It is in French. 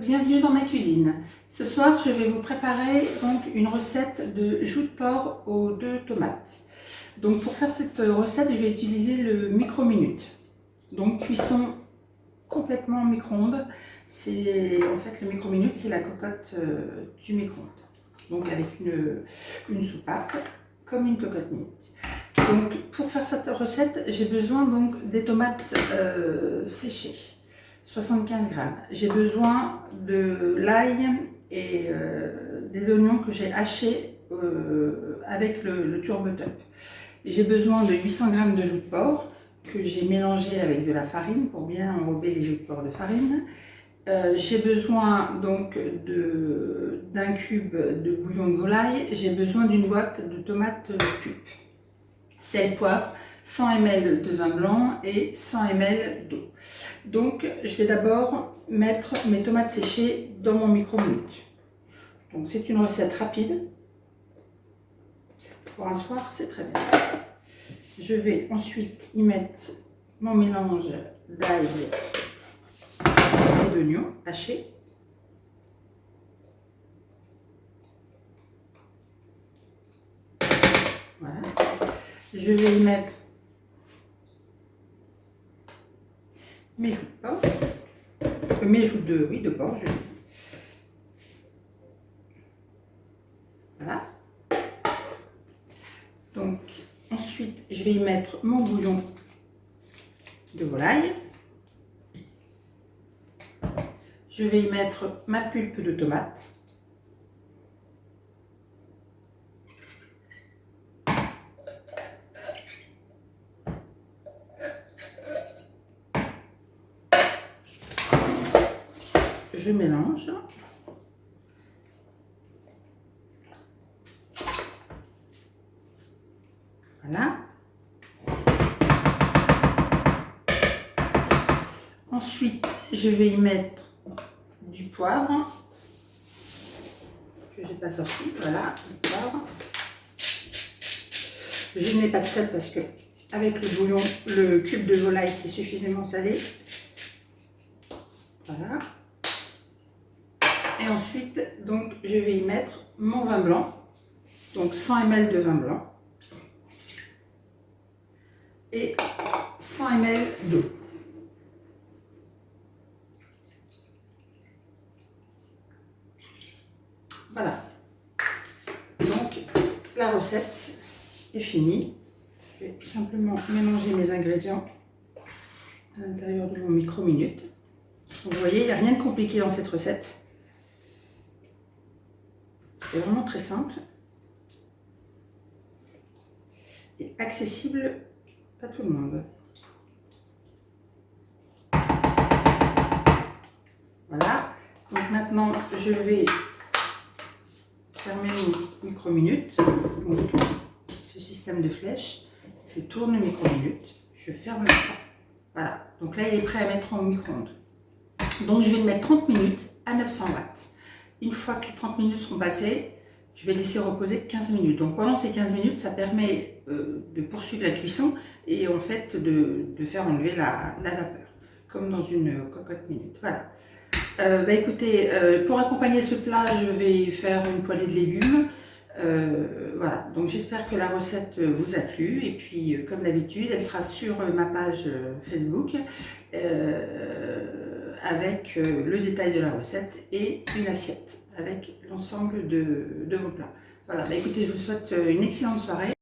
bienvenue dans ma cuisine. Ce soir, je vais vous préparer donc une recette de joues de porc aux 2 tomates. Donc pour faire cette recette, je vais utiliser le micro-minute. Donc cuisson complètement au micro-ondes. En fait, le micro-minute, c'est la cocotte du micro-ondes. Donc avec une soupape, comme une cocotte minute. Donc pour faire cette recette, j'ai besoin donc des tomates séchées. 75 grammes. J'ai besoin de l'ail et des oignons que j'ai hachés avec le TurboTop. J'ai besoin de 800 grammes de joues de porc que j'ai mélangé avec de la farine pour bien enrober les joues de porc de farine. J'ai besoin donc d'un cube de bouillon de volaille. J'ai besoin d'une boîte de tomates pulpe. Sel, poivre, 100 ml de vin blanc et 100 ml d'eau. Donc je vais d'abord mettre mes tomates séchées dans mon micro-minute. Donc c'est une recette rapide. Pour un soir, c'est très bien. Je vais ensuite y mettre mon mélange d'ail et d'oignons hachés. Voilà. Je vais y mettre mes joues de porc, de porc. Voilà. Donc ensuite, je vais y mettre mon bouillon de volaille. Je vais y mettre ma pulpe de tomate. Je mélange. Voilà. Ensuite, je vais y mettre du poivre que j'ai pas sorti. Voilà, du poivre. Je ne mets pas de sel parce que avec le bouillon, le cube de volaille, c'est suffisamment salé. Voilà. Et ensuite, donc, je vais y mettre mon vin blanc, donc 100 ml de vin blanc et 100 ml d'eau. Voilà. Donc, la recette est finie. Je vais simplement mélanger mes ingrédients à l'intérieur de mon micro-minute. Vous voyez, il n'y a rien de compliqué dans cette recette. C'est vraiment très simple et accessible à tout le monde. Voilà, donc maintenant je vais fermer mon micro-minute. Donc ce système de flèche, je tourne le micro-minute, je ferme ça. Voilà, donc là il est prêt à mettre en micro-ondes. Donc je vais le mettre 30 minutes à 900 watts. Une fois que les 30 minutes seront passées, je vais laisser reposer 15 minutes. Donc pendant ces 15 minutes, ça permet de poursuivre la cuisson et en fait de faire enlever la vapeur, comme dans une cocotte minute. Voilà. Écoutez, pour accompagner ce plat, je vais faire une poêlée de légumes. Voilà, donc j'espère que la recette vous a plu et puis comme d'habitude, elle sera sur ma page Facebook avec le détail de la recette et une assiette avec l'ensemble de vos plats. Voilà, écoutez, je vous souhaite une excellente soirée.